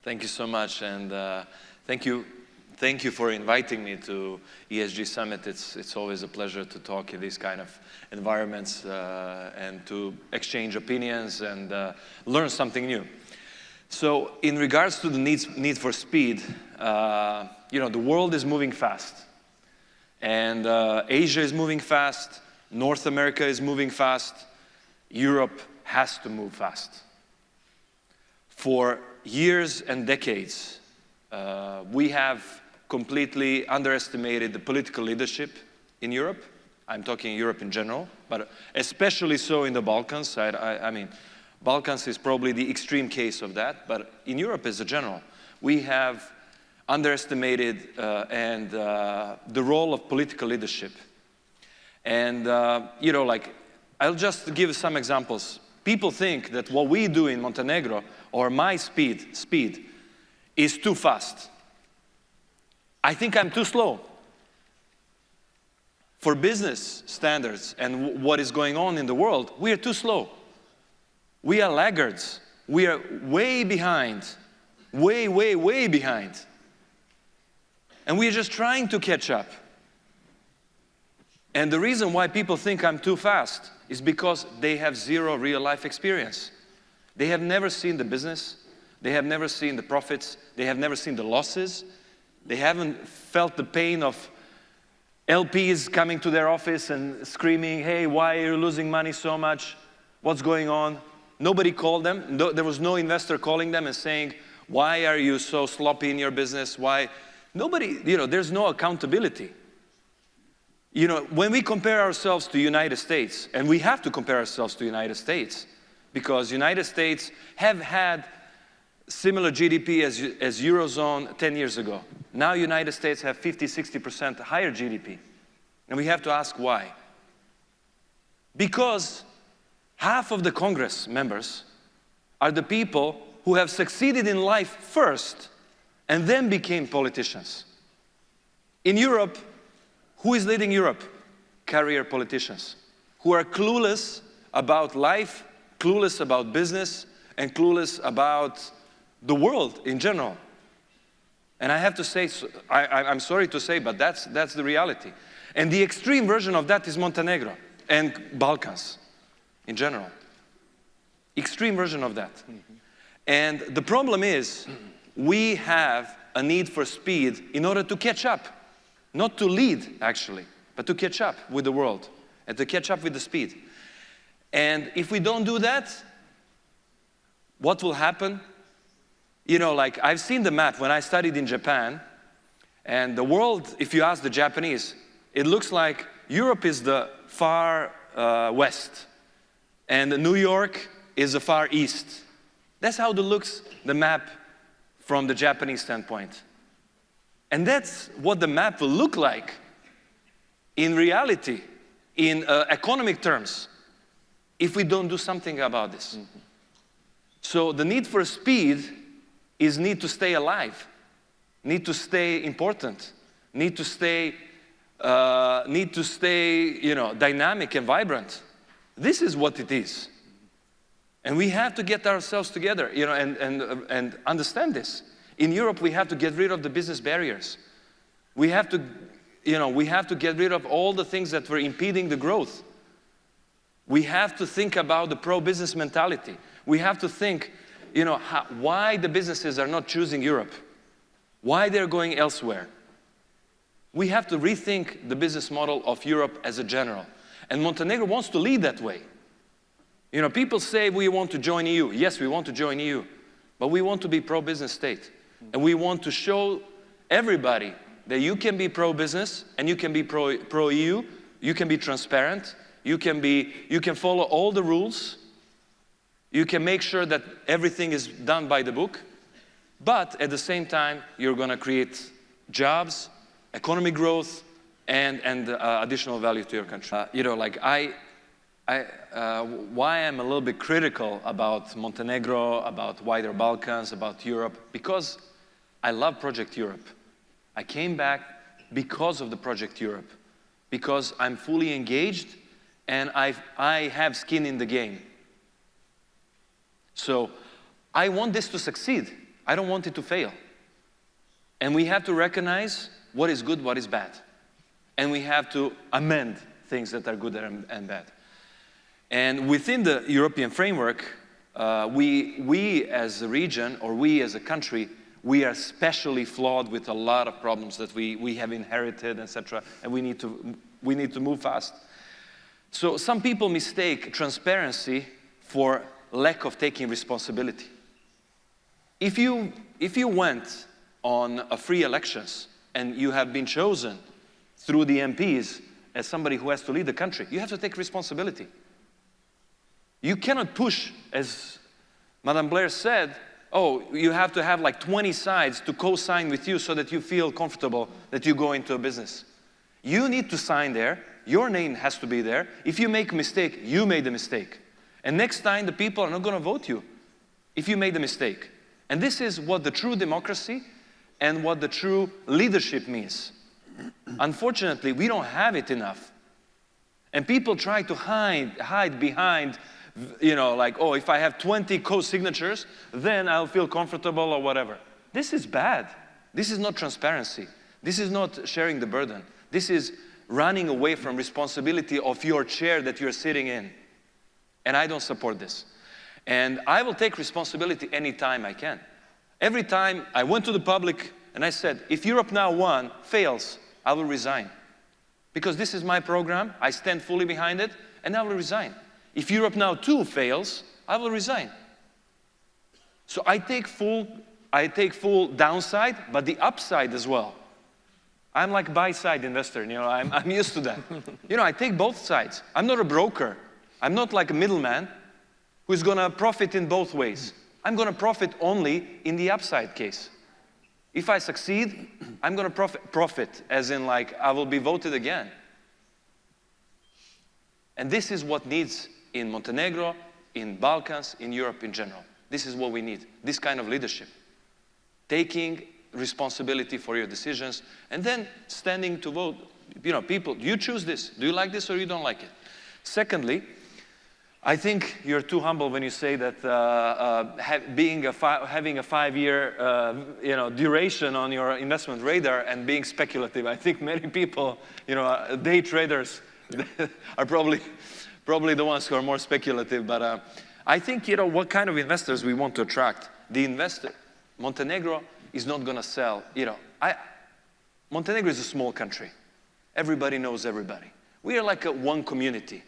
Thank you so much, and thank you for inviting me to ESG Summit. It's always a pleasure to talk in these kind of environments and to exchange opinions and learn something new. So, in regards to the need for speed, the world is moving fast, and Asia is moving fast, North America is moving fast, Europe has to move fast. For years and decades, we have completely underestimated the political leadership in Europe. I'm talking Europe in general, but especially so in the Balkans. I mean, Balkans is probably the extreme case of that, but in Europe as a general, we have underestimated the role of political leadership. And, I'll just give some examples. People think that what we do in Montenegro, or my speed, is too fast. I think I'm too slow. For business standards and what is going on in the world, we are too slow. We are laggards. We are way behind. Way behind. And we are just trying to catch up. And the reason why people think I'm too fast is because they have zero real-life experience. They have never seen the business. They have never seen the profits. They have never seen the losses. They haven't felt the pain of LPs coming to their office and screaming, hey, why are you losing money so much? What's going on? Nobody called them. There was no investor calling them and saying, why are you so sloppy in your business? Why? Nobody, there's no accountability. When we compare ourselves to the United States, and we have to compare ourselves to the United States, because United States have had similar GDP as Eurozone 10 years ago. Now United States have 50–60% higher GDP. And we have to ask why. Because half of the Congress members are the people who have succeeded in life first and then became politicians. In Europe, who is leading Europe? Career politicians who are clueless about life, clueless about business, and clueless about the world in general. And I have to say, I'm sorry to say, but that's the reality. And the extreme version of that is Montenegro and Balkans in general. Extreme version of that. And the problem is, we have a need for speed in order to catch up. Not to lead, actually, but to catch up with the world and to catch up with the speed. And if we don't do that, what will happen? I've seen the map when I studied in Japan, and the world, if you ask the Japanese, it looks like Europe is the far west, and New York is the far east. That's how it looks, the map from the Japanese standpoint. And that's what the map will look like in reality, in economic terms, if we don't do something about this. So the need for speed is need to stay alive, need to stay important, need to stay dynamic and vibrant. This is what it is. And we have to get ourselves together, and understand this. In Europe, we have to get rid of the business barriers. We have to get rid of all the things that were impeding the growth. We have to think about the pro-business mentality. We have to think, why the businesses are not choosing Europe, why they're going elsewhere. We have to rethink the business model of Europe as a general. And Montenegro wants to lead that way. People say we want to join EU. Yes, we want to join EU, but we want to be pro-business state. And we want to show everybody that you can be pro-business and you can be pro-EU, you can be transparent, you can follow all the rules, you can make sure that everything is done by the book, but at the same time, you're going to create jobs, economic growth, and additional value to your country. Why I'm a little bit critical about Montenegro, about wider Balkans, about Europe, because I love Project Europe. I came back because of the Project Europe, because I'm fully engaged and I have skin in the game. So I want this to succeed. I don't want it to fail. And we have to recognize what is good, what is bad. And we have to amend things that are good and bad. And within the European framework, we as a region, or we as a country, we are especially flawed with a lot of problems that we have inherited, etc. And we need to move fast. So some people mistake transparency for lack of taking responsibility. If you went on a free elections and you have been chosen through the MPs as somebody who has to lead the country, you have to take responsibility. You cannot push, as Madame Blair said, oh, you have to have like 20 sides to co-sign with you so that you feel comfortable that you go into a business. You need to sign there. Your name has to be there. If you make a mistake, you made a mistake. And next time, the people are not going to vote you if you made a mistake. And this is what the true democracy and what the true leadership means. Unfortunately, we don't have it enough. And people try to hide behind, like, oh, if I have 20 co-signatures, then I'll feel comfortable or whatever. This is bad. This is not transparency. This is not sharing the burden. This is running away from responsibility of your chair that you're sitting in. And I don't support this. And I will take responsibility anytime I can. Every time I went to the public and I said, if Europe Now 1 fails, I will resign. Because this is my program, I stand fully behind it, and I will resign. If Europe Now 2 fails, I will resign. So I take full downside, but the upside as well. I'm like a buy-side investor, I'm used to that. I take both sides. I'm not a broker. I'm not like a middleman who's gonna profit in both ways. I'm gonna profit only in the upside case. If I succeed, I'm gonna profit as in like I will be voted again. And this is what needs in Montenegro, in Balkans, in Europe in general. This is what we need, this kind of leadership. Taking responsibility for your decisions and then standing to vote. People, do you choose this? Do you like this or you don't like it? Secondly, I think you're too humble when you say that having a 5-year duration on your investment radar and being speculative. I think many people, day traders are probably the ones who are more speculative. But I think, what kind of investors we want to attract. The investor, Montenegro is not going to sell. Montenegro is a small country. Everybody knows everybody. We are like one community.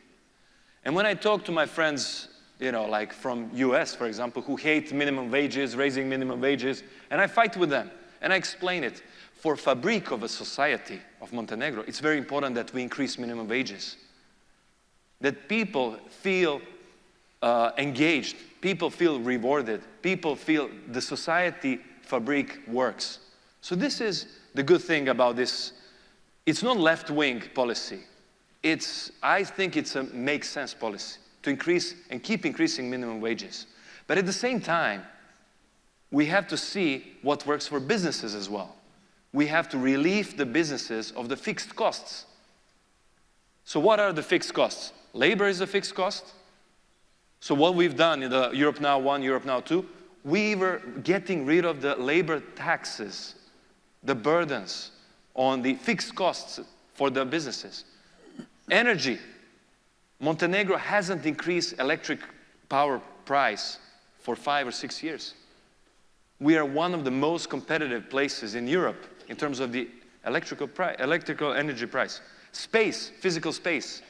And when I talk to my friends, like from US, for example, who hate minimum wages, raising minimum wages, and I fight with them, and I explain it. For fabric of a society of Montenegro, it's very important that we increase minimum wages. That people feel engaged, people feel rewarded, people feel the society fabric works. So this is the good thing about this. It's not left-wing policy. I think it's a make sense policy to increase and keep increasing minimum wages. But at the same time, we have to see what works for businesses as well. We have to relieve the businesses of the fixed costs. So what are the fixed costs? Labor is a fixed cost. So what we've done in the Europe Now 1, Europe Now 2, we were getting rid of the labor taxes, the burdens on the fixed costs for the businesses. Energy. Montenegro hasn't increased electric power price for 5 or 6 years. We are one of the most competitive places in Europe in terms of the electrical energy price. Space, physical space,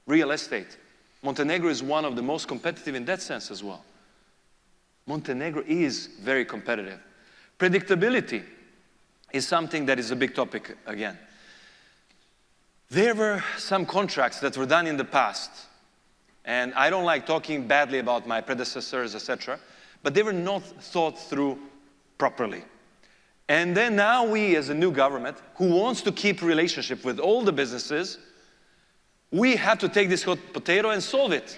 real estate. Montenegro is one of the most competitive in that sense as well. Montenegro is very competitive. Predictability is something that is a big topic again. There were some contracts that were done in the past, and I don't like talking badly about my predecessors, etc., but they were not thought through properly. And then now we, as a new government, who wants to keep relationship with all the businesses, we have to take this hot potato and solve it,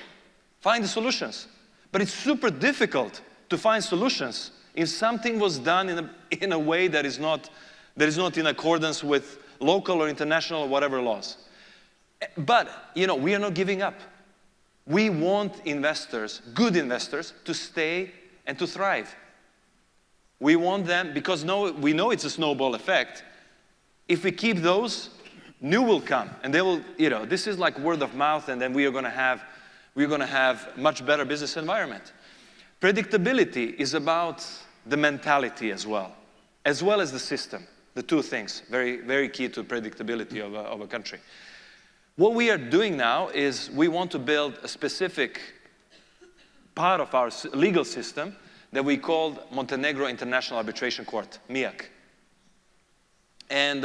find the solutions. But it's super difficult to find solutions if something was done in a way that is not in accordance with local or international or whatever laws. But, we are not giving up. We want investors, good investors, to stay and to thrive. We want them, because we know it's a snowball effect. If we keep those, new will come, and they will, this is like word of mouth, and then we're going to have much better business environment. Predictability is about the mentality as well as the system. The two things, very, very key to predictability of a country. What we are doing now is we want to build a specific part of our legal system that we called Montenegro International Arbitration Court, MIAC. And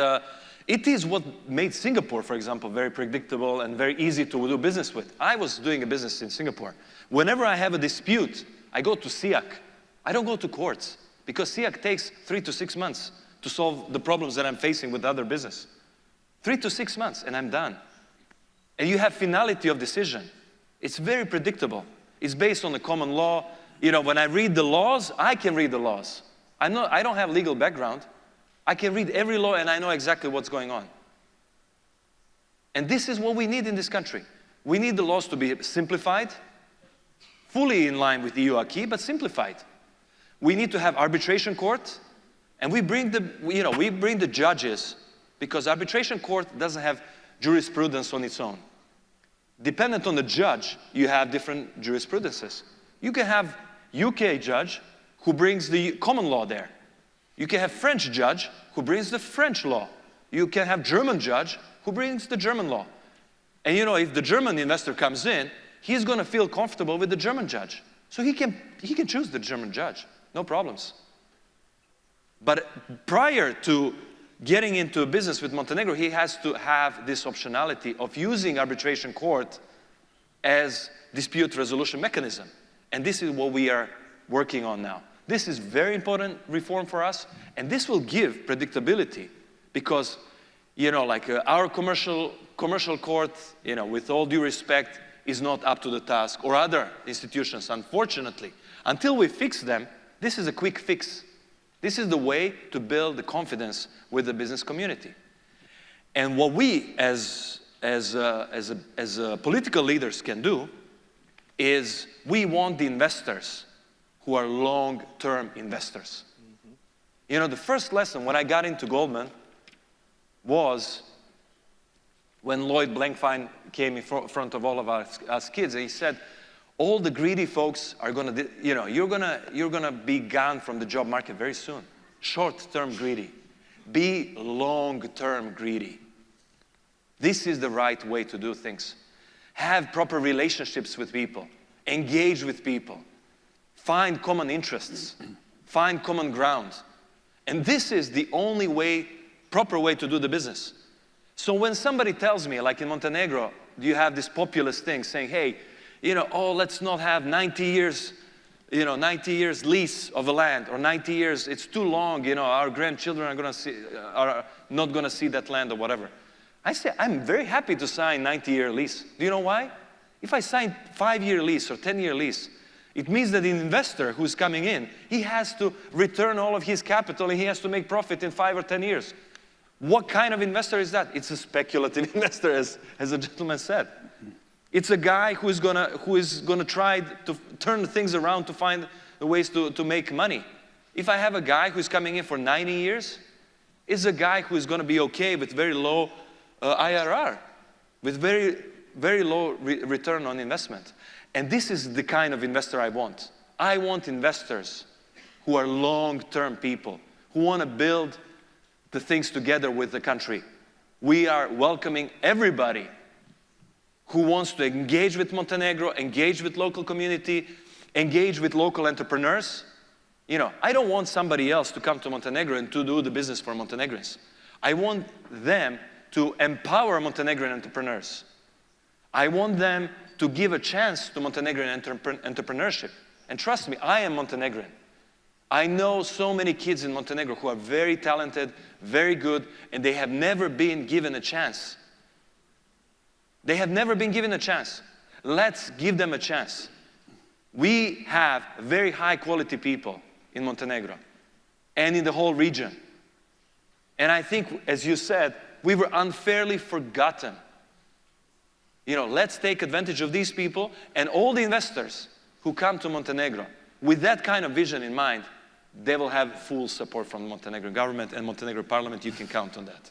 it is what made Singapore, for example, very predictable and very easy to do business with. I was doing a business in Singapore. Whenever I have a dispute, I go to SIAC. I don't go to courts, because SIAC takes 3 to 6 months to solve the problems that I'm facing with other business. 3 to 6 months, and I'm done. And you have finality of decision. It's very predictable. It's based on the common law. When I read the laws, I can read the laws. I don't have legal background. I can read every law and I know exactly what's going on. And this is what we need in this country. We need the laws to be simplified, fully in line with EU acquis, but simplified. We need to have arbitration court, and we bring the judges, because arbitration court doesn't have jurisprudence on its own. Dependent on the judge, you have different jurisprudences. You can have UK judge who brings the common law there. You can have French judge who brings the French law. You can have German judge who brings the German law. And if the German investor comes in, he's going to feel comfortable with the German judge. So he can choose the German judge, no problems. But prior to getting into a business with Montenegro, he has to have this optionality of using arbitration court as dispute resolution mechanism. And this is what we are working on now. This is very important reform for us, and this will give predictability, because, our commercial court, with all due respect, is not up to the task, or other institutions, unfortunately. Until we fix them, this is a quick fix. This is the way to build the confidence with the business community. And what we, as political leaders, can do is we want the investors who are long-term investors. Mm-hmm. The first lesson when I got into Goldman was when Lloyd Blankfein came in front of all of us kids, and he said, all the greedy folks are going to, you're going to be gone from the job market very soon. Short-term greedy. Be long-term greedy. This is the right way to do things. Have proper relationships with people. Engage with people. Find common interests. Find common ground. And this is the only way, proper way to do the business. So when somebody tells me, like in Montenegro, you have this populist thing saying, hey, let's not have 90 years lease of a land, or 90 years, it's too long, our grandchildren are not going to see that land, or whatever. I say, I'm very happy to sign 90-year lease. Do you know why? If I sign 5-year lease or 10-year lease, it means that the investor who's coming in, he has to return all of his capital, and he has to make profit in 5 or 10 years. What kind of investor is that? It's a speculative investor, as a gentleman said. It's a guy who is gonna try to turn things around to find the ways to make money. If I have a guy who's coming in for 90 years, it's a guy who is gonna be okay with very low IRR, with very, very low return on investment. And this is the kind of investor I want. I want investors who are long-term people, who want to build the things together with the country. We are welcoming everybody who wants to engage with Montenegro, engage with local community, engage with local entrepreneurs. I don't want somebody else to come to Montenegro and to do the business for Montenegrins. I want them to empower Montenegrin entrepreneurs. I want them to give a chance to Montenegrin entrepreneurship. And trust me, I am Montenegrin. I know so many kids in Montenegro who are very talented, very good, and they have never been given a chance. They have never been given a chance. Let's give them a chance. We have very high quality people in Montenegro and in the whole region. And I think, as you said, we were unfairly forgotten. Let's take advantage of these people, and all the investors who come to Montenegro with that kind of vision in mind, they will have full support from the Montenegrin government and Montenegrin parliament. You can count on that.